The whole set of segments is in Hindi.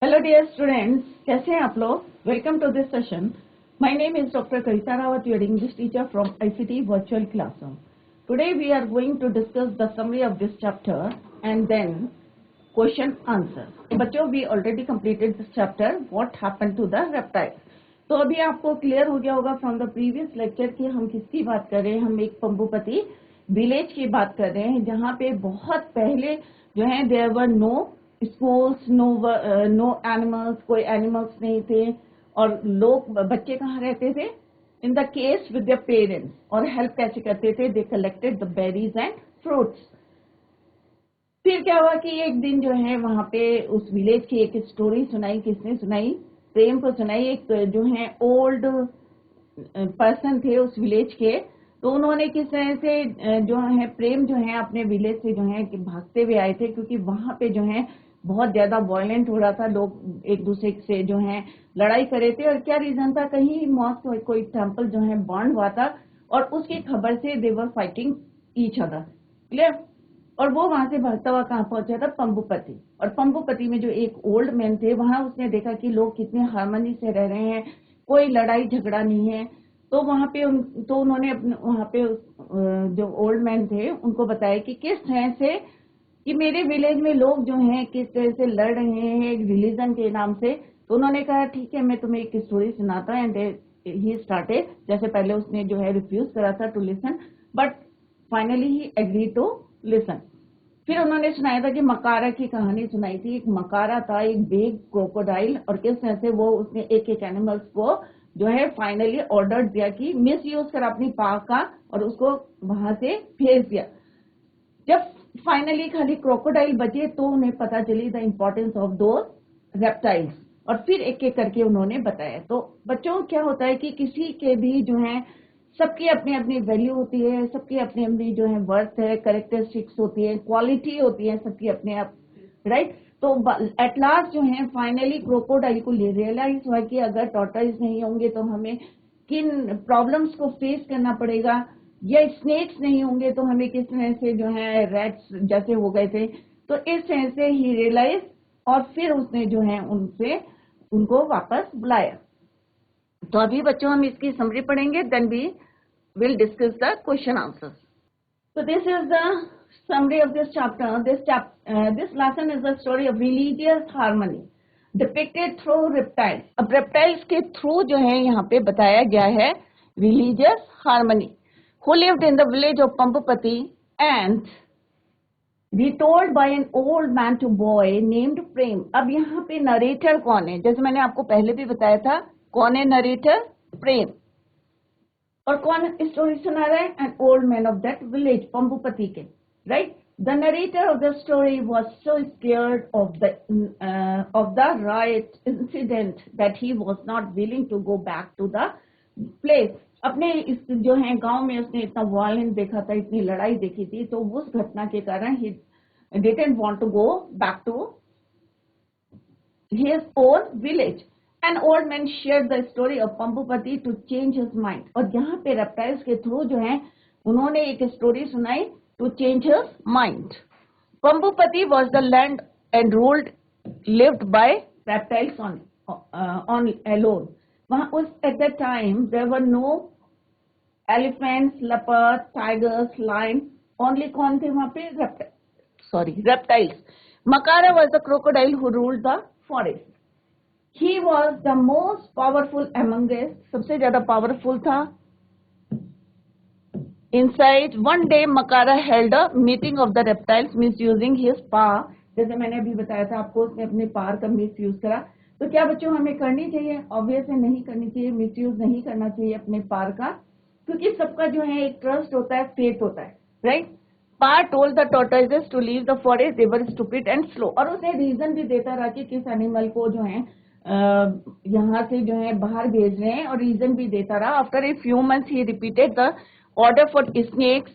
हेलो डियर स्टूडेंट्स, कैसे हैं आप लोग। Welcome to this session. My name is doctor Kavita Rawat, your English teacher from ICT virtual classroom. Today we are going to discuss the summary of this chapter and then question answer. बच्चों, we already completed this chapter, what happened to the reptile. तो अभी आपको क्लियर हो गया होगा फ्रॉम द प्रीवियस लेक्चर कि हम किसकी बात कर रहे हैं। हम एक पंबुपति विलेज की बात कर रहे हैं, जहाँ पे बहुत पहले जो है there were no schools, no animals, कोई एनिमल्स नहीं थे, और लोग बच्चे कहाँ रहते थे? In the case with their parents. और हेल्प कैसे करते थे? They collected the berries and fruits. फिर क्या हुआ कि एक दिन जो है वहां पे उस विलेज की एक स्टोरी सुनाई। किसने सुनाई? प्रेम को सुनाई। एक जो है ओल्ड पर्सन थे उस विलेज के, तो उन्होंने किस तरह से जो है प्रेम जो है अपने विलेज से जो है भागते हुए आए थे, क्योंकि वहां पे जो है बहुत ज्यादा वायलेंट हो रहा था। लोग एक दूसरे से जो है लड़ाई कर रहे थे। और क्या रीजन था? कहीं मॉस्क कोई टेम्पल जो है बर्न हुआ था, और उसकी खबर से they were fighting each other. Clear? और वो वहां से भागता हुआ कहाँ पहुंचा था? पंबुपति। और पंबुपति में जो एक ओल्ड मैन थे, वहां उसने देखा कि लोग कितने हार्मनी से रह रहे हैं, कोई लड़ाई झगड़ा नहीं है। तो वहां पे तो उन्होंने अपने वहां पे जो ओल्ड मैन थे उनको बताया कि किस तरह से कि मेरे विलेज में लोग जो हैं किस तरह से लड़ रहे हैं रिलीजन के नाम से। तो उन्होंने कहा ठीक है, मैं तुम्हें एक स्टोरी सुनाता हूँ। And he started. जैसे पहले उसने जो है रिफ्यूज करा था to listen, but finally he agree to listen. फिर उन्होंने सुनाया था कि मकारा की कहानी सुनाई थी। एक मकारा था, एक बिग क्रोकोडाइल, और किस तरह से वो उसने एक एक एनिमल्स को जो है फाइनली ऑर्डर दिया कि मिस यूज कर अपनी पाव का, और उसको वहां से भेज दिया। जब फाइनली खाली क्रोकोडाइल बचे तो उन्हें पता चली द इम्पोर्टेंस ऑफ दो रेप्टाइल्स, और फिर एक एक करके उन्होंने बताया। तो बच्चों, क्या होता है कि किसी के भी जो है सबकी अपनी अपनी वैल्यू होती है, सबकी अपनी अपनी जो है वर्थ है, कैरेक्टरिस्टिक्स होती है, क्वालिटी होती है सबकी अपने आप, राइट। तो एट लास्ट जो है फाइनली क्रोकोडाइल को रियलाइज हुआ कि अगर टॉर्टोइज नहीं होंगे तो हमें किन प्रॉब्लम्स को फेस करना पड़ेगा, या स्नेक्स नहीं होंगे तो हमें किस तरह से जो है रैट्स जैसे हो गए थे। तो इस तरह से ही रियलाइज, और फिर उसने जो है उनको वापस बुलाया। तो अभी बच्चों हम इसकी समरी पढ़ेंगे, then we will discuss the question answers. So this is the summary of this chapter. This lesson is the story of religious harmony depicted through reptiles. अब reptiles के through जो है यहाँ पे बताया गया है religious harmony, who lived in the village of Pampupati and retold by an old man to boy named Prem. अब यहाँ पे नरेटर कौन है? जैसे मैंने आपको पहले भी बताया था, कौन है नरेटर? प्रेम। और कौन स्टोरी सुना रहा है? An old man of that village, Pambupati के, right. The narrator of the story was so scared of the riot incident that he was not willing to go back to the place. अपने इस जो है गांव में उसने इतना वायलेंस देखा था, इतनी लड़ाई देखी थी, तो उस घटना के कारण ही didn't want to go back to his own village. An old man shared the story of Pampupati to change his mind. और यहाँ पे रेप्टाइल्स के थ्रू जो है उन्होंने एक स्टोरी सुनाई to change his mind. Pampupati was the land and lived by reptiles on alone. वहाँ उस at that time there were no elephants, leopards, tigers, lions. Only कौन थे वहाँ पे? reptiles. Makara was the crocodile who ruled the forest. He was the most powerful among us. सबसे ज्यादा पावरफुल था। Inside one day Makara held a meeting of the reptiles, misusing his power. जैसे मैंने अभी बताया था आपको, उसने अपने पावर का मिसयूज करा। तो क्या बच्चों हमें करनी चाहिए? ऑब्वियसली नहीं करनी चाहिए, मिसयूज नहीं करना चाहिए अपने पावर का, क्योंकि सबका जो है एक ट्रस्ट होता है, फेथ होता है, right. Pa told the tortoises to leave the forest, they were stupid and slow. और उसने रीजन भी देता रहा कि किस एनिमल को जो है यहाँ से जो है बाहर भेज रहे हैं, और रीजन भी देता रहा। After a few months he repeated the order for snakes.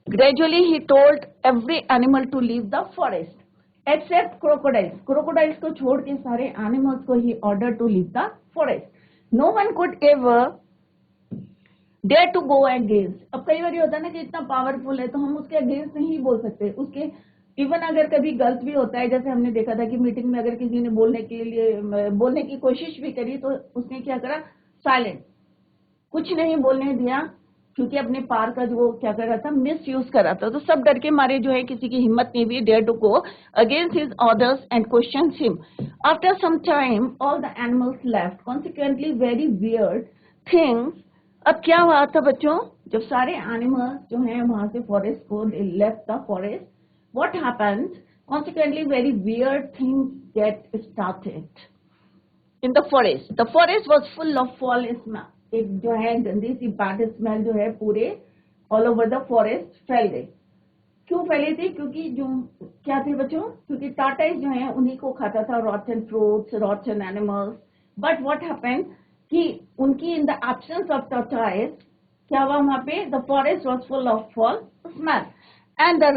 Gradually he told every animal to leave the forest except crocodiles. Crocodiles को छोड़ के सारे एनिमल्स को ही order to leave the forest. No one could ever dare to go against. अब कई बार होता है ना कि इतना पावरफुल है तो हम उसके अगेंस्ट नहीं बोल सकते, उसके इवन अगर कभी गलत भी होता है, जैसे हमने देखा था कि मीटिंग में अगर किसी ने बोलने की कोशिश भी करी तो उसने क्या करा, साइलेंट, कुछ नहीं बोलने दिया, क्योंकि अपने पार का जो वो क्या कर रहा था, मिस यूज कर रहा था। तो सब डर के मारे जो है, किसी की हिम्मत नहीं हुई dare to go against his orders and question him. After some time all the animals left, consequently very weird things. अब क्या हुआ था बच्चों, जब सारे एनिमल्स जो हैं वहां से फॉरेस्ट को left the forest, what happened, consequently very weird things get started in the forest. The forest was full of foul smell, एक जो है गंदी सी बैड स्मेल जो है पूरे ऑल ओवर द फॉरेस्ट फैल गई। क्यों फैली थी, क्योंकि जो क्या थे बच्चों, क्योंकि टाटाइज जो है उन्हीं को खाता था, रॉटन fruits, rotten animals. But what happened कि उनकी इन द एब्सेंस ऑफ टाटाइज क्या हुआ वहां पे, the forest was full of foul smell and the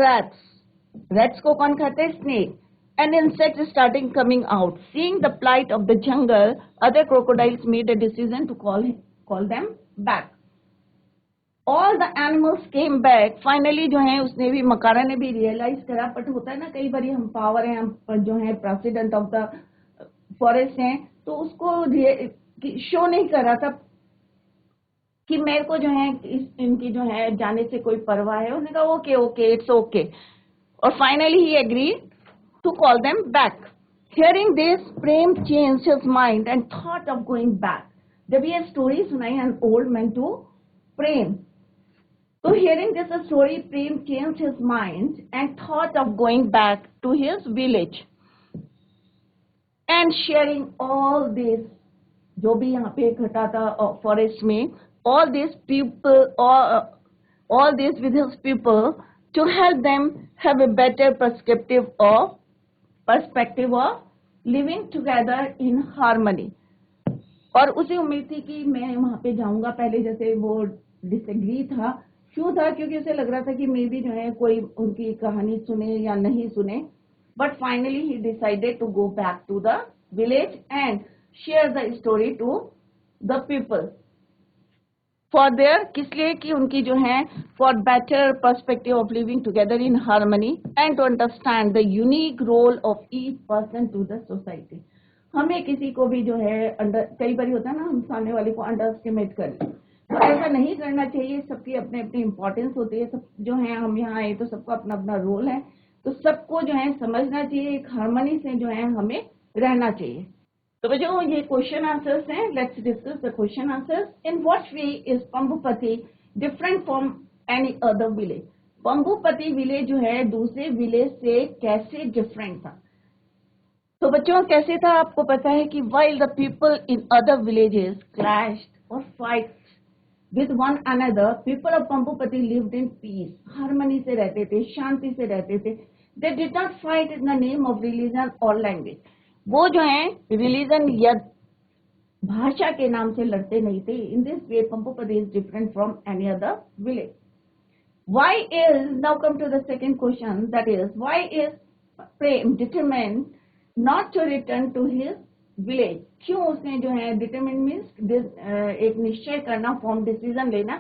rats को कौन खाते हैं, snake, and insects starting coming out. Seeing the plight of the jungle, other crocodiles made a decision to call them back. All the animals came back. Finally जो है उसने भी, मकारा ने भी रियलाइज करा, बट होता है ना कई बार हम पावर हैं, हम जो है प्रेसिडेंट ऑफ द फॉरेस्ट हैं, तो उसको शो नहीं कर रहा था कि मेरे को जो है इनकी जो है जाने से कोई परवाह है। उसने कहा ओके ओके इट्स ओके, और finally he agreed to call them back. Hearing this, Prem changed his mind and thought of going back. जब ये स्टोरी सुनाई an old man to Prem, तो hearing this story, Prem changed his mind and thought of going back to his village and sharing all this, जो भी यहाँ पे घटा था फॉरेस्ट में, all these people, all this with his people to help them have a better perspective of living together in harmony. और उसे उम्मीद थी कि मैं वहां पे जाऊंगा। पहले जैसे वो डिसएग्री था, क्यों था, क्योंकि उसे लग रहा था कि मे बी जो है कोई उनकी कहानी सुने या नहीं सुने। But finally he decided to go back to the village and share the story to the people for there, किस लिए कि उनकी जो है for better perspective of living together in harmony and to understand the unique role of each person to the society. हमें किसी को भी जो है कई बार होता है ना, हम सामने वाले को अंडर एस्टिमेट करें, तो ऐसा नहीं करना चाहिए। सबकी अपनी अपनी इंपॉर्टेंस होती है, सब जो है हम यहाँ आए तो सबका अपना अपना रोल है, तो सबको जो है समझना चाहिए, एक हार्मनी से जो है हमें रहना चाहिए। तो बच्चों ये क्वेश्चन आंसर्स हैं, let's discuss the question answers. In what way is Pambupati different from any other village? Pambupati village जो है दूसरे विलेज से कैसे डिफरेंट था? तो बच्चों कैसे था, आपको पता है कि while the people in other villages clashed or fight with one another, people of Pampupati lived in peace, harmony से रहते थे, शांति से रहते थे। They did not fight in the name of religion or language. वो जो है रिलीजन या भाषा के नाम से लड़ते नहीं थे। In this way, Pampupati is different from any other village. Why is, now come to the second question, that is, why is Prem determined not to return to his village? क्यों उसने जो है डिटरमिन मीन्स एक निश्चय करना, फॉर्म डिसीजन लेना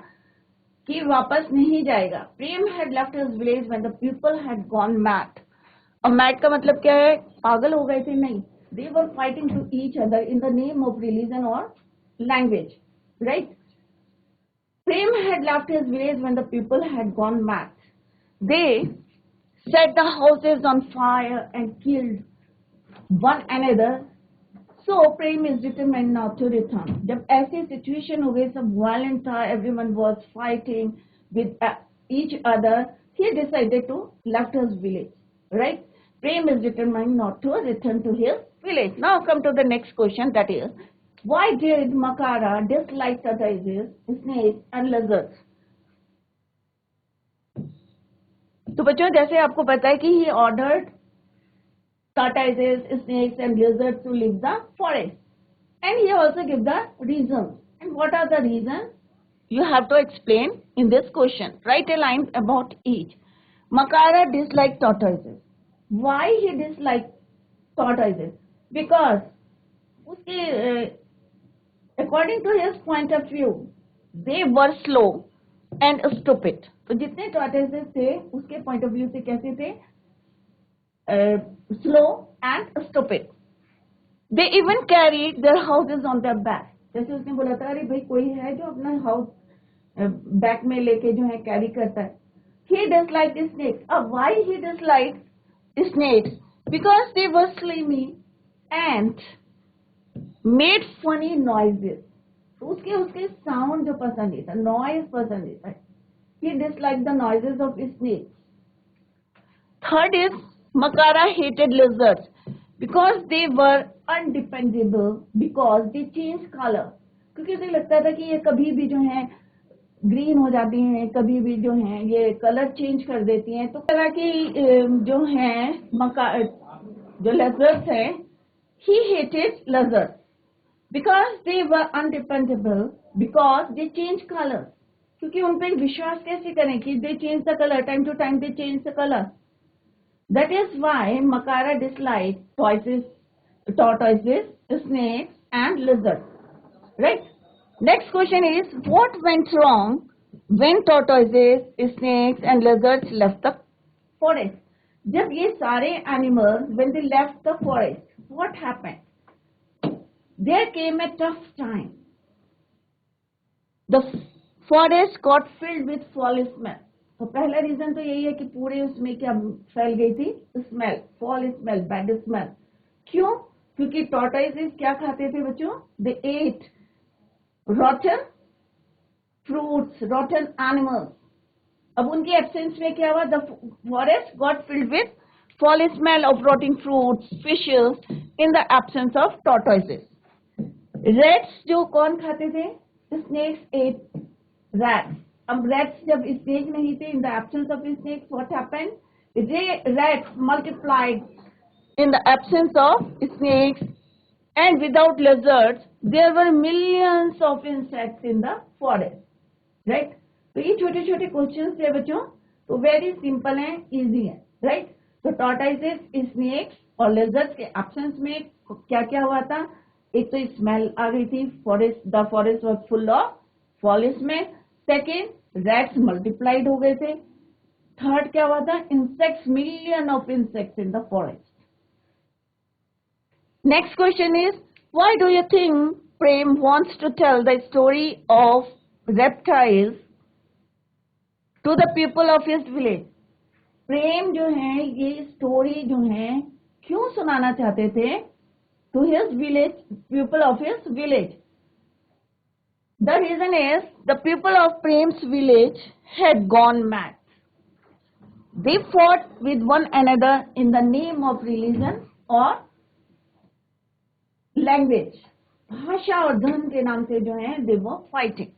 कि वापस नहीं जाएगा। Prem had left his village when the people had gone mad. अब मैड का मतलब क्या है, पागल हो गए थे? नहीं, they were fighting to each other in the name of religion और language, right? Prem had left his village when the people had gone mad. They set the houses on fire and killed one another. So Prem is determined not to return. जब ऐसी सिचुएशन हो गई, सब वायलेंट था, everyone was fighting with each other, he decided to left his village, right? Prem is determined not to return to his village. Now come to the next question, that is, why did Makara dislike tortoises, snakes and lizards? तो बच्चों जैसे आपको पता है कि he ordered tortoises, snakes and lizards to leave the forest, and he also give the reasons. And what are the reasons? You have to explain in this question. Write a line about each. Makara disliked tortoises. Why he disliked tortoises? Because उसके according to his point of view, they were slow and stupid. तो जितने tortoises थे उसके point of view से कैसे थे? slow and stupid. They even carried their houses on their back. जैसे उसने बोला था, अरे भाई कोई है जो अपना हाउस बैक में लेके जो है कैरी करता है. He disliked snakes. Why he disliked snakes? Because they were slimy and made funny noises. तो उसके साउंड जो पसंद नहीं था, नॉइज पसंद नहीं था. He disliked the noises of snakes. Third is Makara hated lizards because they were undependable, because they changed color. क्योंकि उसे लगता था कि ये कभी भी जो है ग्रीन हो जाती हैं, कभी भी जो है ये कलर चेंज कर देती हैं. तो तरह की जो है जो lizards हैं, he hated lizards because they were undependable, because they change color. क्योंकि उन पर विश्वास कैसे करें कि they change the color, time to time they change the color. That is why Makara disliked tortoises, snakes and lizards. Right? Next question is, what went wrong when tortoises, snakes and lizards left the forest? जब ये सारे animals, when they left the forest, what happened? There came a tough time. The forest got filled with foul smell. तो पहला रीजन तो यही है कि पूरे उसमें क्या फैल गई थी, smell, foul smell, bad smell. क्यों? क्योंकि टॉर्टोइसेस क्या खाते थे बच्चों? They ate rotten fruits, rotten animals. अब उनके एब्सेंस में क्या हुआ? The forest got filled with foul smell of rotting fruits, fishes in the absence of tortoises. Rats जो कौन खाते थे? Snakes ate rats. अब rats जब snake नहीं थे, in the absence of snakes, what happened? Rats multiplied in the absence of snakes, and without lizards, there were millions of insects in the forest. Right? तो ये छोटे छोटे क्वेश्चंस थे बच्चों, तो वेरी सिंपल हैं, इजी हैं. राइट? तो टॉर्टोइसेस, स्नेक्स और लिजर्ड्स के एब्सेंस में क्या क्या हुआ था? एक तो स्मेल आ गई थी, the forest was full of foul smell. Second, rats multiplied हो गए थे. थर्ड क्या हुआ था? Insects, million of insects in the forest. Next question is, why do you think Prem wants to tell the story of reptiles to the people of his village? Prem जो है ये स्टोरी जो है क्यों सुनाना चाहते थे to his village, people of his village? The reason is the people of Prem's village had gone mad. They fought with one another in the name of religion or language. भाषा और धर्म के नाम से जो है they were fighting.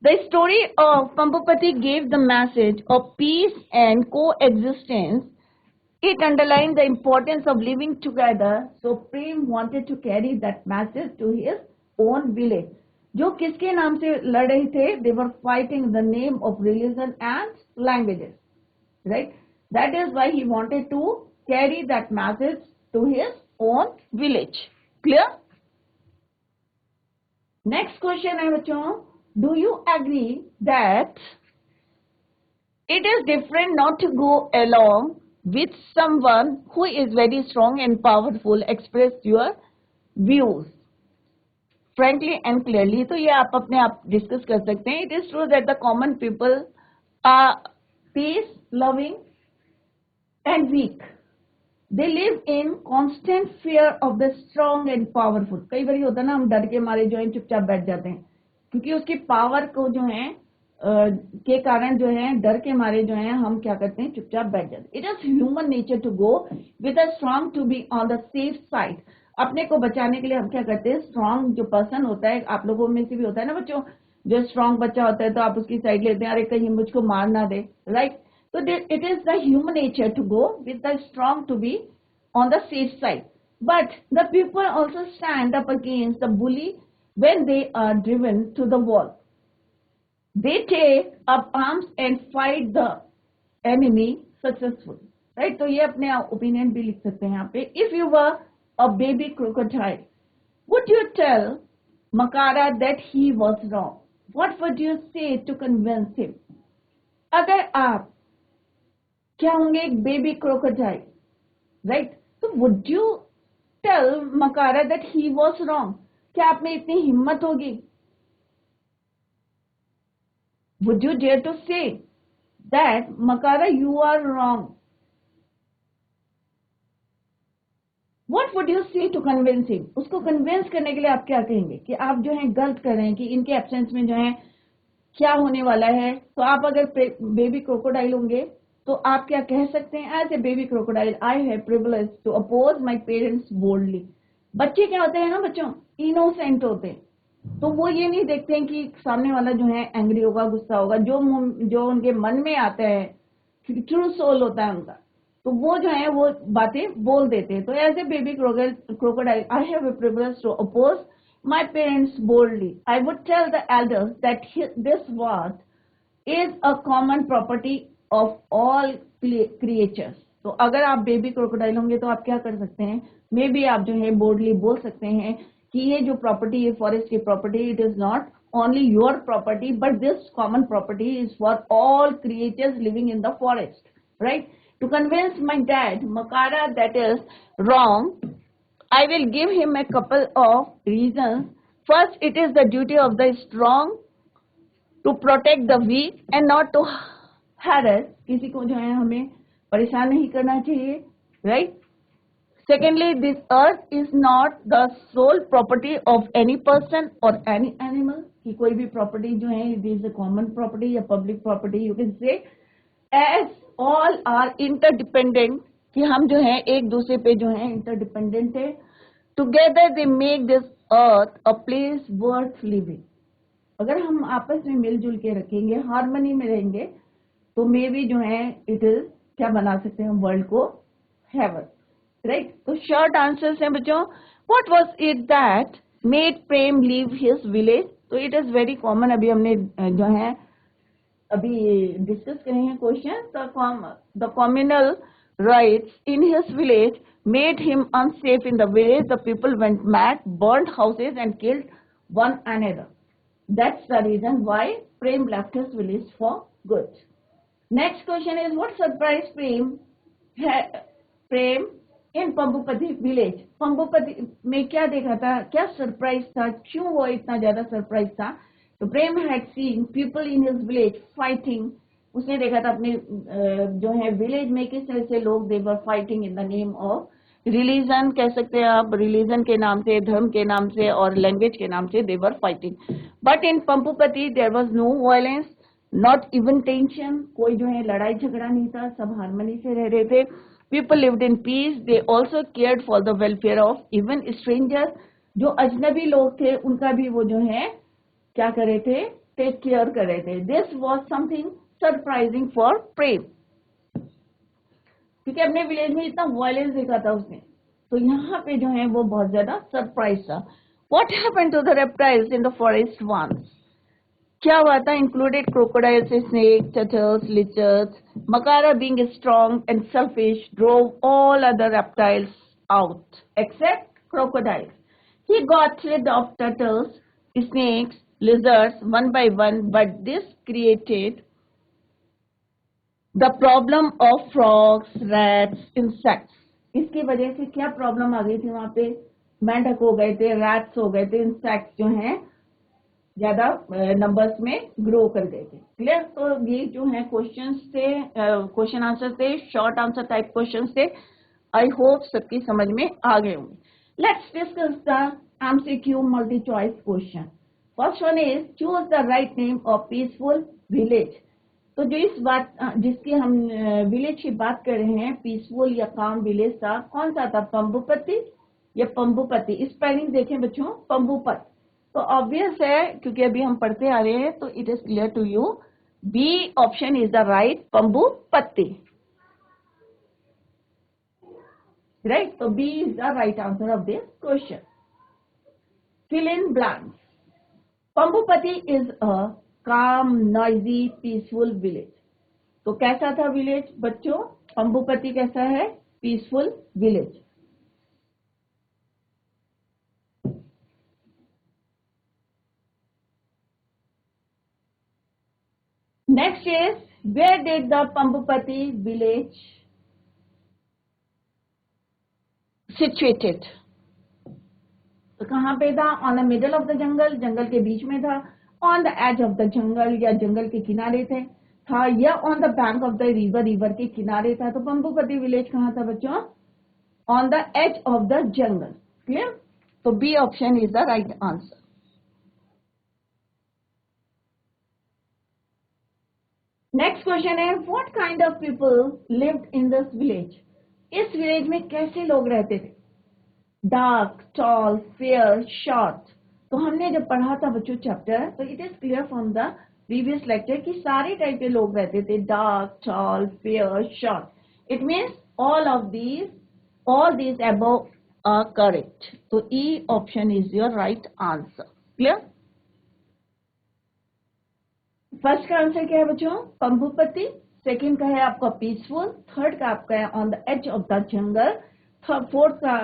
The story of Pampapati gave the message of peace and coexistence. It underlined the importance of living together. So Prem wanted to carry that message to his own village. जो किसके नाम से लड़ रहे थे? They were fighting the name of religion and languages. Right? That is why he wanted to carry that message to his own village. Clear? Next question है बच्चों, do you agree that it is different not to go along with someone who is very strong and powerful? Express your views frankly and clearly. तो ये आप अपने आप डिस्कस कर सकते हैं. It is true that the common people are peace loving and weak. They live in constant fear of the strong and powerful. कई बार होता है ना, हम डर के मारे जो है चुपचाप बैठ जाते हैं, क्योंकि उसकी पावर को जो है के कारण जो है डर के मारे जो है हम क्या करते हैं, चुपचाप बैठ जाते हैं. It is human nature to go with a strong to be on the safe side. अपने को बचाने के लिए हम क्या करते हैं, स्ट्रांग जो पर्सन होता है, आप लोगों में से भी होता है ना बच्चों, जो स्ट्रांग बच्चा होता है तो आप उसकी साइड लेते हैं, अरे कहीं मुझको मार ना दे. Right? So it is the human nature to go with the strong to be on the safe side. But the people also stand up against the bully when they are driven to the wall. They take up arms and fight the enemy successfully. Right? तो ये अपने ओपिनियन भी लिख सकते हैं यहाँ पे. If you were a baby crocodile, would you tell Makara that he was wrong? What would you say to convince him? अगर आप क्या होंगे, एक बेबी क्रोकोडाइल, राइट? तो would you tell Makara that he was wrong? क्या आप में इतनी हिम्मत होगी? Would you dare to say that Makara you are wrong? What would you say to convince him? उसको कन्विंस करने के लिए आप क्या कहेंगे कि आप जो है गलत कर रहे हैं, कि इनके एब्सेंस में जो है क्या होने वाला है? तो आप अगर बेबी क्रोकोडाइल होंगे तो आप क्या कह सकते हैं? As a baby crocodile I have privilege to oppose my parents boldly. बच्चे क्या होते हैं ना, बच्चों इनोसेंट होते हैं, तो वो ये नहीं देखते हैं कि सामने वाला जो है एंग्री होगा, गुस्सा होगा। जो उनके मन में आता है, ट्रू सोल होता है उनका, तो वो जो है वो बातें बोल देते हैं। तो as a baby crocodile I have a privilege to oppose my parents boldly. I would tell the elders that this word is a common property of all creatures. तो अगर आप बेबी क्रोकोडाइल होंगे तो आप क्या कर सकते हैं? मे बी आप जो है बोल्डली बोल सकते हैं कि ये जो प्रॉपर्टी है फॉरेस्ट की property, it is not only your property, but this common property is for all creatures living in the forest, right? To convince my dad, Makara, that is wrong, I will give him a couple of reasons. First, it is the duty of the strong to protect the weak and not to harass. किसी को जो है हमें परेशान नहीं करना चाहिए, right? Secondly, this earth is not the sole property of any person or any animal. कि कोई भी प्रॉपर्टी जो है it is a common property या public property, you can say, as all are interdependent, कि हम जो है एक दूसरे पे जो है interdependent है. Together they make this earth a place worth living. अगर हम आपस में मिलजुल के रखेंगे, हार्मनी में रहेंगे, तो मे भी जो है इट इज क्या बना सकते हैं वर्ल्ड को हेवन, राइट? तो शॉर्ट आंसर्स हैं बच्चों. What was it that made Prem leave his village? तो इट इज वेरी कॉमन. अभी हमने जो है अभी डिस्कस करे हैं question. The communal riots in his village made him unsafe in the village. The people went mad, burned houses and killed one another. That's the reason why Prem left his village for good. Next question is, what surprised Prem in Pambupati village? Pambupati में क्या देखा था, क्या सरप्राइज था, क्यों वो इतना ज्यादा सरप्राइज था? तो Prem had seen people in his village fighting. उसने देखा था अपने जो है विलेज में किस तरह से लोग they were fighting in the name of religion, कह सकते हैं आप, रिलीजन के नाम से, धर्म के नाम से और लैंग्वेज के नाम से they were fighting. But in Pampupati there was no violence, not even tension. कोई जो है लड़ाई झगड़ा नहीं था, सब हार्मनी से रह रहे थे. People lived in peace. They also cared for the welfare of even strangers. जो अजनबी लोग थे उनका भी वो जो है क्या कर रहे थे, टेक केयर कर रहे थे. This was something surprising for Prem, क्योंकि अपने विलेज में इतना वायलेंस देखा था उसने, तो यहाँ पे जो है वो बहुत ज्यादा सरप्राइज था. What happened to the reptiles in the forest once? क्या हुआ था? Included crocodiles, snake, turtles, lizards. Makara being strong and selfish drove all other reptiles out except crocodiles. He got rid of turtles, snakes, lizards one by one, but this created the problem of frogs, rats, insects. इसकी वजह से क्या प्रॉब्लम आ गई थी वहां पे? मेंढक हो गए थे, रैट्स हो गए थे, इंसेक्ट्स जो हैं ज्यादा नंबर्स में ग्रो कर गए थे. क्लियर? तो ये जो है क्वेश्चंस थे, क्वेश्चन आंसर थे, शॉर्ट आंसर टाइप क्वेश्चंस थे. आई होप सबकी समझ में आ गए होंगे. Let's discuss the MCQ multi choice question. First one is, choose the write name of peaceful village. तो जो इस बात जिसकी हम विलेज की बात कर रहे हैं, पीसफुल या काम विलेज था, कौन सा था? पंबुपति या पंबुपति? स्पेलिंग देखें बच्चों, पंबुपत. तो ऑब्वियस है क्योंकि अभी हम पढ़ते आ रहे हैं, तो it is clear to you. B option is the right, Pambupati, right? तो B is the right answer of this question. Fill in blanks. Pambupati is a calm, noisy, peaceful village. तो कैसा था विलेज बच्चों? पंबुपति कैसा है? Peaceful village. Next is, where did the Pambupati village situated. तो कहाँ पे था? On the middle of the jungle, जंगल के बीच में था. On the edge of the jungle, या जंगल के किनारे था, या on the bank of the river, river के किनारे था. तो पंबुपति विलेज कहाँ था बच्चों? On the edge of the jungle. Clear? तो B option is the right answer. Next question है, what kind of people lived in this village? इस विलेज में कैसे लोग रहते थे? Dark, tall, fair, short. तो हमने जब पढ़ा था बच्चों चैप्टर, तो it is clear from the previous lecture कि सारे टाइप के लोग रहते थे. Dark, tall, fair, short. It means all these above are correct. तो E option is your right answer. Clear? First का आंसर क्या है बच्चों? पंबुपति. सेकंड का है आपका पीसफुल. थर्ड का आपका है on the edge of the jungle. Fourth का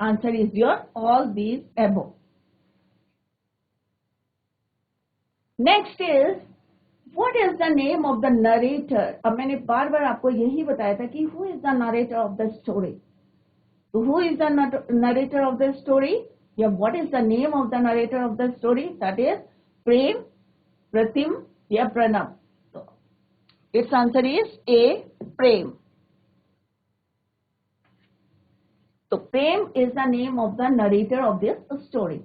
answer is your all these above. Next is, what is the name of the narrator? अब मैंने बार बार आपको यही बताया था कि who is the narrator of the story. So who is the narrator of the story? Yeah, what is the name of the narrator of the story? That is Prem, Pratim, या Pranab. So its answer is A, Prem. So Prem is the name of the narrator of this story.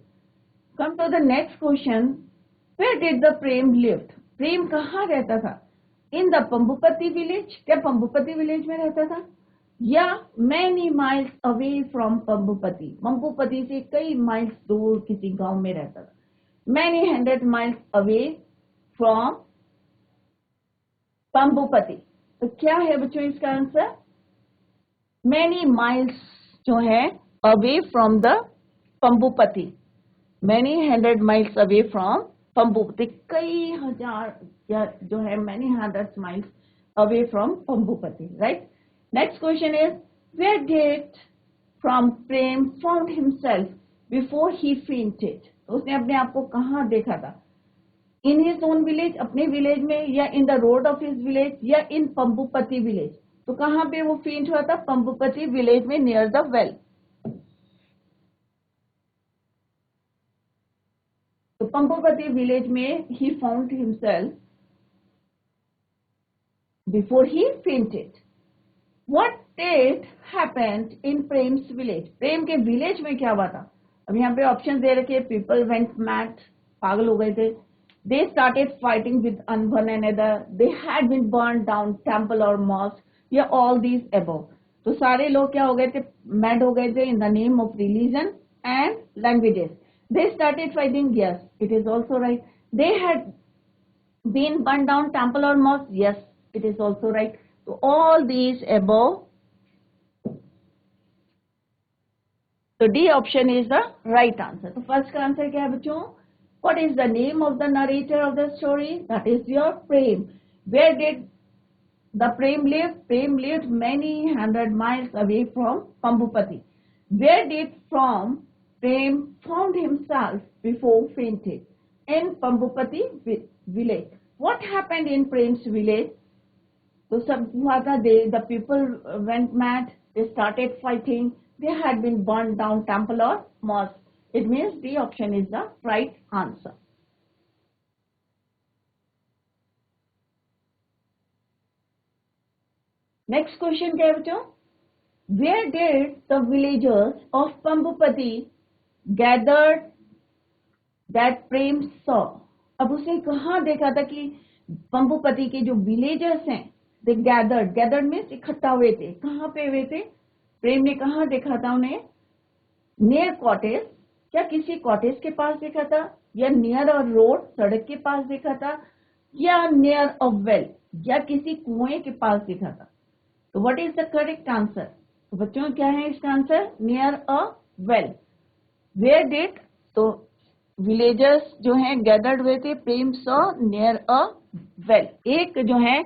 Come to the next question. Where did the Prem lived? Prem कहाँ रहता था? In the Pambupati village. क्या Pambupati village में रहता था? या many miles away from पंबुपति. पंबुपति से कई माइल्स दूर किसी गांव में रहता था. many hundred miles away from पंबुपति. तो क्या है बच्चों इसका आंसर? many miles जो है away from the पंबुपति. many hundred miles away from पंबुपति. कई हजार या जो है many hundred miles away from Pambupati. राइट? Next question is, where did Prem found himself before he fainted? उसने अपने आप को कहाँ देखा था? In his own village, अपने विलेज में, या in the road of his village, या in पंबुपति विलेज. तो कहाँ पे वो फेंट हुआ था? पंबुपति विलेज में, near the well. तो पंबुपति विलेज में he found himself before he fainted. What did happened in Prem's village? प्रेम के विलेज में क्या हुआ था? अब यहाँ पे ऑप्शन दे रखे. People went mad, पागल हो गए थे. They started fighting with one another. They had been burned down temple or mosque. या all these above. तो सारे लोग क्या हो गए थे? Mad हो गए थे in the name of religion and languages. They started fighting. Yes, it is also right. They had been burned down temple or mosque. Yes, it is also right. So all these above. So D option is the right answer. So first का आंसर क्या है बच्चों? What is the name of the narrator of the story? That is your Prem. Where did the Prem live? Prem lived many hundred miles away from Pambupati. Where did Prem found himself before fainted? In Pambupati village. What happened in Prem's village? तो सब हुआ था. The people went mad. They started fighting. They had been burned down temple or mosque. It means the option is the right answer. Next question क्या है बच्चों? Where did the villagers of Pambupati gathered that Prem saw? अब उसने कहाँ देखा था कि पंबुपति के जो विलेजर्स हैं, they gathered means इकट्ठा हुए थे. कहाँ पे हुए थे? प्रेम ने कहाँ देखा था उन्हें? Near cottage. क्या किसी कॉटेज के पास देखा था? या नियर अ रोड, सड़क के पास देखा था? या नियर अ वेल, या किसी कुएं के पास देखा था? तो what is the correct answer? तो बच्चों क्या है इसका answer? Near a well. Where did? तो विलेजर्स जो हैं गैदर्ड हुए थे. Prem saw near a well. एक जो है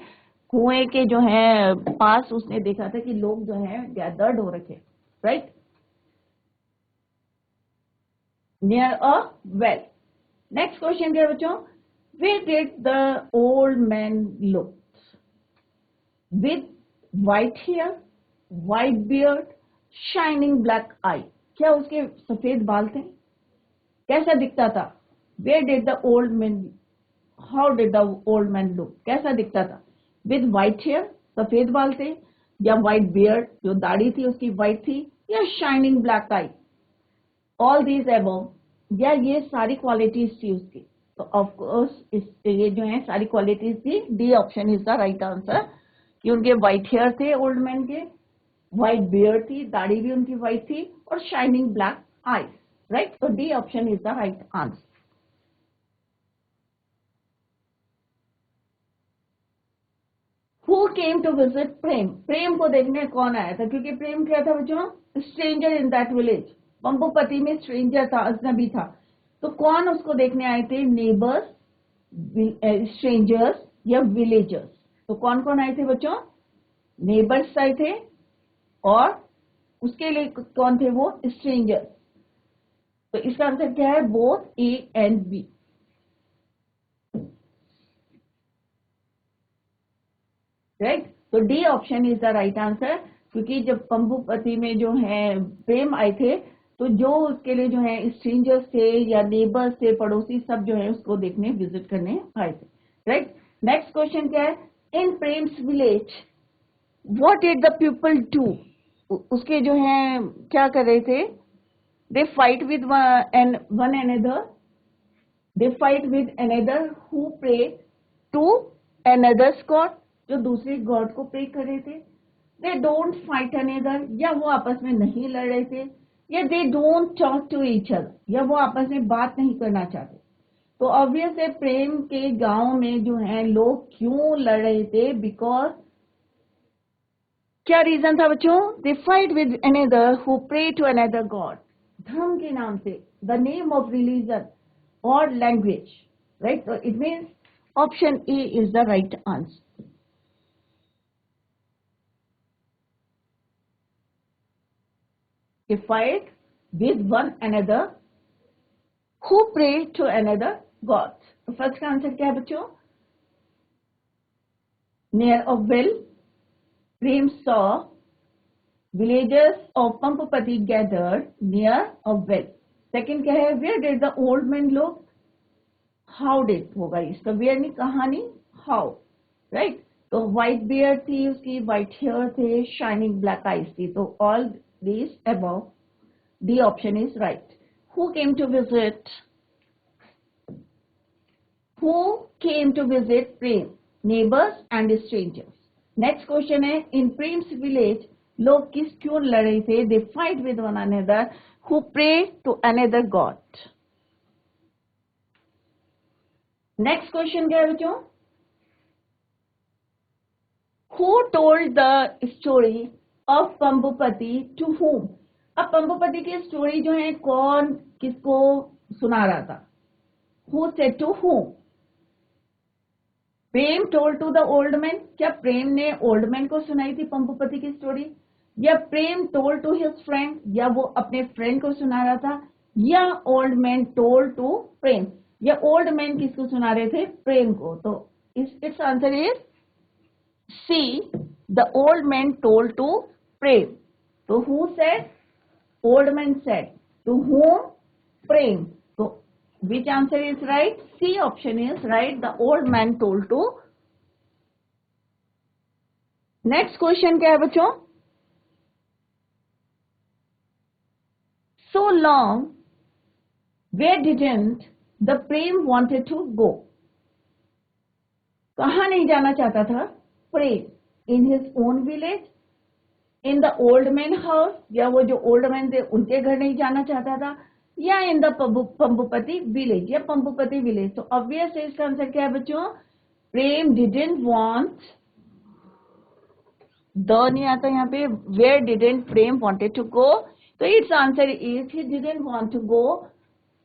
कुएं के जो है पास उसने देखा था कि लोग जो है गैदर्ड हो रखे. Right? Near a well. Next question क्या बच्चों? Where did the old man look? With white hair, white beard, shining black eye, क्या उसके सफेद बाल थे? कैसा दिखता था? Where did the old man, how did the old man look, कैसा दिखता था? विद व्हाइट हेयर, सफेद बाल थे, या व्हाइट बियर्ड, जो दाढ़ी थी उसकी व्हाइट थी, या shining black I, all these above, या ये सारी क्वालिटीज थी उसकी? तो ऑफ कोर्स ये जो है सारी क्वालिटीज थी। D option is the right answer, कि उनके व्हाइट हेयर थे ओल्ड मैन के, व्हाइट बियर्ड थी, दाढ़ी भी उनकी व्हाइट थी, और शाइनिंग ब्लैक आईज, राइट? तो D option is the right answer. Who came to visit Prem, Prem को देखने कौन आया था? क्योंकि प्रेम क्या था बच्चों? स्ट्रेंजर इन दैट विलेज, पंपुपति में स्ट्रेंजर था, अजनबी था। तो कौन उसको देखने आए थे? नेबर्स, स्ट्रेंजर्स, या विलेजर्स? तो कौन कौन आए थे बच्चों? नेबर्स आए थे, और उसके लिए कौन थे वो? स्ट्रेंजर्स। तो इसका आंसर क्या है? Both A and B. Right? तो D option is the right answer, क्योंकि जब पंपुपति में जो है प्रेम आए थे, तो जो उसके लिए जो है स्ट्रेंजर्स थे या नेबर्स थे, पड़ोसी, सब जो है उसको देखने, विजिट करने आए थे। राइट? नेक्स्ट क्वेश्चन क्या है? In Prem's village what did the people do, उसके जो है क्या कर रहे थे? They fight with one another, they fight with another who pray to another's god, जो दूसरे गॉड को प्रे कर रहे थे। दे डोंट फाइट अनदर, या वो आपस में नहीं लड़ रहे थे, या they don't talk to each other, या वो आपस में बात नहीं करना चाहते। तो ऑब्वियस है प्रेम के गांव में जो है लोग क्यों लड़ रहे थे? बिकॉज क्या रीजन था बच्चों? They fight with another who pray to another god, धर्म के नाम से, द नेम ऑफ रिलीजन और लैंग्वेज। राइट? तो it means option a is the right answer. They fight with one another who pray to another god. तो फर्स्ट का आंसर क्या है बच्चों? Near a well, Prem saw villagers of Pampupati gathered near a well. Second क्या है? Where did the old man look? How did होगा इसका, where नहीं, कहानी, how, right? तो व्हाइट बियर्ड थी उसकी, व्हाइट हेयर थे, शाइनिंग ब्लैक आईज थी। तो all these above, the option is right. Who came to visit? Who came to visit Prem? Neighbors and strangers. Next question है, in Prem's village लोग किस क्यों लड़ रहे थे? They fight with one another who pray to another god. Next question क्या है बच्चों? Who told the story of Pampupati to whom? अब पंपुपति की स्टोरी जो है कौन किसको सुना रहा था? Who said to whom? Prem told to the old man, क्या प्रेम ने ओल्ड मैन को सुनाई थी पंपुपति की स्टोरी? या प्रेम told to his friend, या वो अपने फ्रेंड को सुना रहा था? या ओल्ड मैन told to प्रेम, या ओल्ड मैन किसको सुना रहे थे? प्रेम को। तो it's answer is c, the old man told to Prem. तो who said? Old man said. To whom? Prem. So which answer is right? C option is right. The old man told to. Next question क्या है बच्चों? So long, where didn't the Prem wanted to go? कहाँ नहीं जाना चाहता था प्रेम? In his own village, in the old man house, या वो जो ओल्ड मैन थे उनके घर नहीं जाना चाहता था, या इन द पंपुपति विलेज, या पंपुपति विलेज। तो ऑब्वियस है इसका आंसर क्या है बच्चों? प्रेम डिडंट वांट, द नहीं आता यहाँ पे, where didn't Prem wanted to go, तो it's answer is he didn't want to go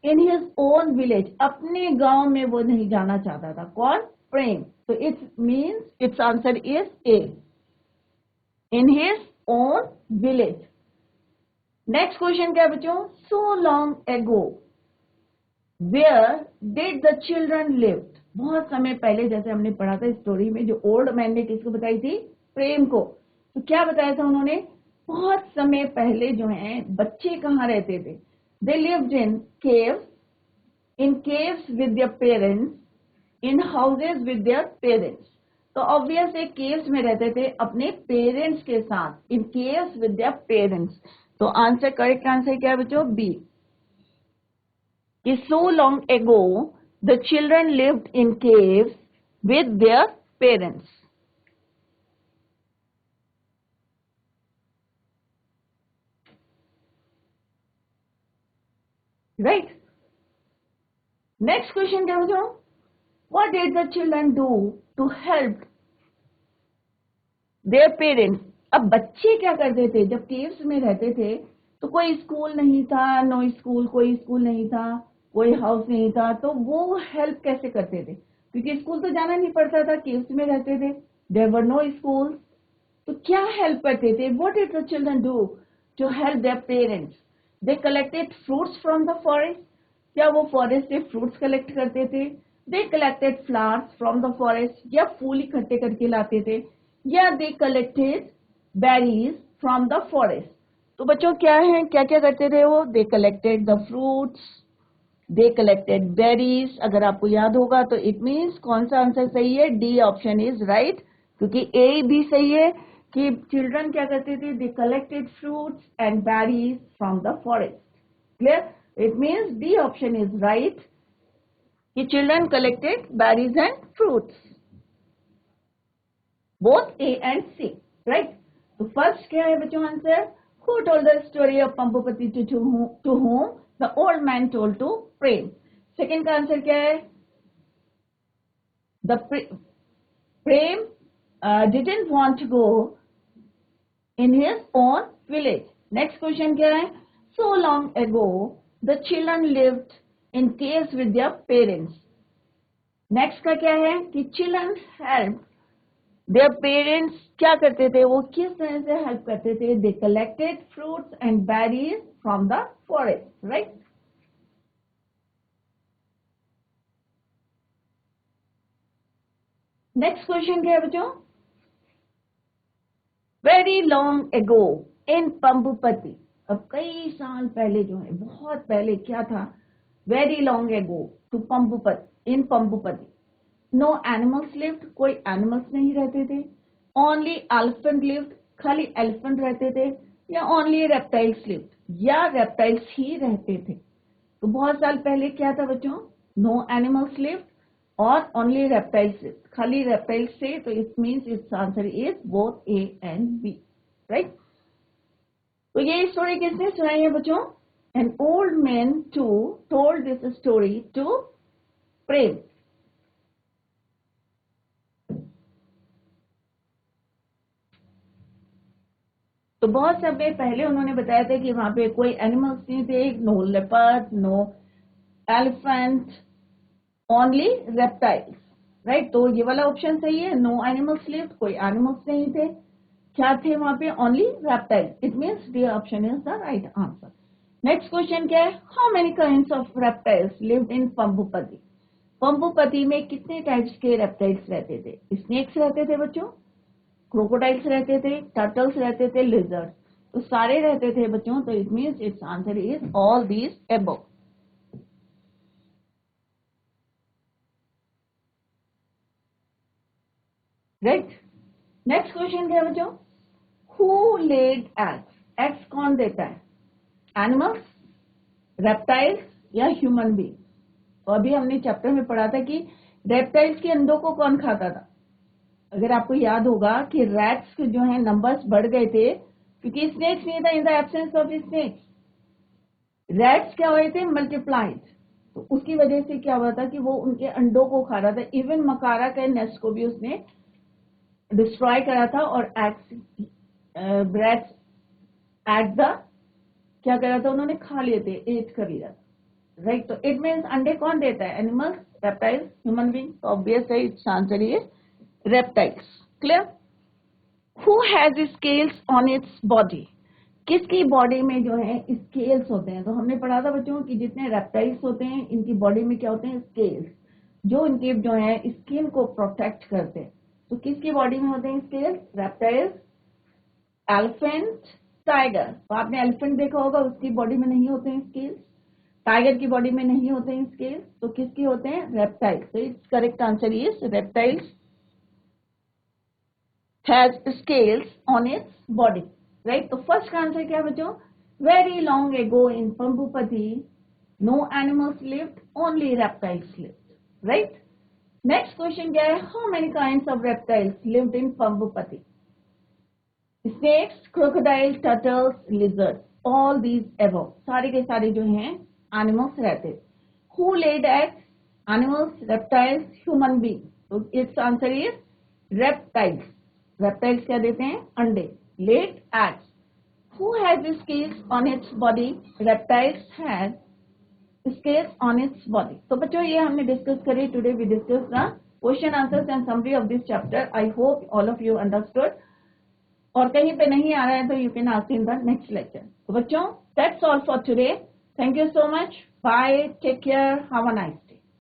in his own village, अपने गांव में वो नहीं जाना चाहता था। कौन? प्रेम। तो it's means its answer is a, in his own village. Next question क्या बच्चों? So long ago, where did the children live? बहुत समय पहले, जैसे हमने पढ़ा था स्टोरी में, जो ओल्ड मैन ने किसको बताई थी? प्रेम को। तो क्या बताया था उन्होंने? बहुत समय पहले जो है बच्चे कहाँ रहते थे? They lived in caves with their parents, in houses with their parents. तो ऑब्वियस है केव्स में रहते थे अपने पेरेंट्स के साथ, in caves with their parents. तो आंसर, करेक्ट आंसर क्या है बच्चों? बी, कि so long ago the children lived in caves with their parents. Right. Next question क्या बच्चों? What did the children do to help their parents? अब बच्चे क्या करते थे जब केव्स में रहते थे? तो कोई स्कूल नहीं था, नो स्कूल, कोई स्कूल नहीं था, कोई हाउस नहीं था, तो वो हेल्प कैसे करते थे? क्योंकि स्कूल तो जाना नहीं पड़ता था, केव्स में रहते थे, देयर वर नो स्कूल। तो क्या हेल्प करते थे? What did the children do to help their parents? They collected fruits from the forest. क्या वो फॉरेस्ट से फ्रूट्स कलेक्ट करते थे? They collected flowers from the forest, या फूल इकट्ठे करके लाते थे, या they collected berries from the forest? तो बच्चों क्या है, क्या क्या करते थे वो? They collected the fruits, they collected berries. अगर आपको याद होगा तो इट मीन्स कौन सा आंसर सही है? डी ऑप्शन इज राइट, क्योंकि ए भी सही है कि चिल्ड्रन क्या करते थे? They collected fruits and berries from the forest. Clear? It means D option is right कि children collected berries and fruits, both A and C. Right. तो फर्स्ट क्या है बच्चों answer? Who told the story of Pampupati to whom the old man told to Prem? Second का आंसर क्या है? The Prem didn't want to go in his own village. Next question क्या है? So long ago, the children lived in caves with their parents. Next का क्या है? कि children helped their parents। क्या करते थे वो? किस तरह से हेल्प करते थे? They collected fruits and berries from the forest. Right. Next question क्या है बच्चों? Very long ago in पंबुपति। अब कई साल पहले जो है, बहुत पहले क्या था? वेरी लॉन्ग एगो टू पंबुपति, इन पंबुपति, नो एनिमल्स लिव्ड, कोई एनिमल्स नहीं रहते थे। ओनली एलिफेंट लिव्ड, खाली एलिफेंट रहते थे, या ओनली रेप्टाइल्स लिव्ड, या रेप्टाइल्स ही रहते थे। तो बहुत साल पहले क्या था बच्चों? नो एनिमल्स लिव्ड और ओनली रेप्टाइल्स लिव्ड, खाली रेप्टाइल्स थे। तो it means its answer is both A and B. Right. तो ये स्टोरी किसने सुनाई है बच्चों? N old man to told this story to Prem. तो बहुत समय पहले उन्होंने बताया था कि वहां पे कोई एनिमल्स नहीं थे, no leopard, no elephant, only reptiles. Right. तो ये वाला ऑप्शन सही है, नो एनिमल्स लिव्ड, कोई एनिमल्स नहीं थे। क्या थे वहां पे? Only reptiles. It means D option is the right answer. Next question क्या है? How many kinds of reptiles lived in पंबुपति? पंबुपति में कितने टाइप्स के रेप्टाइल्स रहते थे? स्नेक्स रहते थे बच्चों, क्रोकोडाइल्स रहते थे, टर्टल्स रहते थे, लिजर्ड्स, तो सारे रहते थे बच्चों। तो it means its answer is all these above. Right. Next question क्या है बच्चों? Who laid eggs? एग्स कौन देता है? एनिमल्स, रेप्टाइल्स, या ह्यूमन बीइंग? तो अभी हमने चैप्टर में पढ़ा था कि रेप्टाइल्स के अंडों को कौन खाता था? अगर आपको याद होगा कि रैट्स के जो है नंबर्स बढ़ गए थे क्योंकि स्नेक्स नहीं था। इन the absence of snakes rats क्या हुए थे? मल्टीप्लाइड। तो उसकी वजह से क्या हुआ था कि वो उनके अंडों को खा रहा था। इवन मकारा के नेस्ट को भी उसने डिस्ट्रॉय करा था और रैट्स एट द क्या करा था? उन्होंने खा लिए थे, एट कर लिया था। राइट। तो इट मीन्स अंडे कौन देता है? Animals, reptiles, human being. तो ऑब्वियस है it's answer is reptiles. Clear? Who has scales on its body? किसकी बॉडी में जो है स्केल्स होते हैं? तो हमने पढ़ा था बच्चों कि जितने रेप्टाइल्स होते हैं इनकी बॉडी में क्या होते हैं? स्केल्स, जो इनके जो है स्किन को प्रोटेक्ट करते हैं। तो किसकी बॉडी में होते हैं स्केल्स? रेप्टाइल्स, एलिफेंट, टाइगर, तो आपने एलिफेंट देखा होगा, उसकी बॉडी में नहीं होते हैं स्केल्स, टाइगर की बॉडी में नहीं होते हैं स्केल्स, तो किसकी होते हैं? रेप्टाइल्स। तो its correct answer is reptiles has scales on its body, right. तो फर्स्ट का आंसर क्या बच्चों? वेरी लॉन्ग एगो इन पंबुपति no animals lived, only reptiles lived, right. Next question क्या है? How many kinds of reptiles lived in पंबुपति? Snakes, crocodile, turtles, lizard, all these above, सारे के सारे जो हैं एनिमल्स रहते। Who laid eggs? Animals, reptiles, human being. तो it's answer is reptiles. Reptiles क्या देते हैं? अंडे। Laid eggs. Who has scales on its body? Reptiles has scales on its body. तो बच्चों ये हमने डिस्कस करी। Today we discuss the question answers and summary of this chapter. I hope all of you understood. और कहीं पे नहीं आ रहा है तो you can ask in the next lecture. तो बच्चों that's all for today. Thank you so much. Bye, take care, have a nice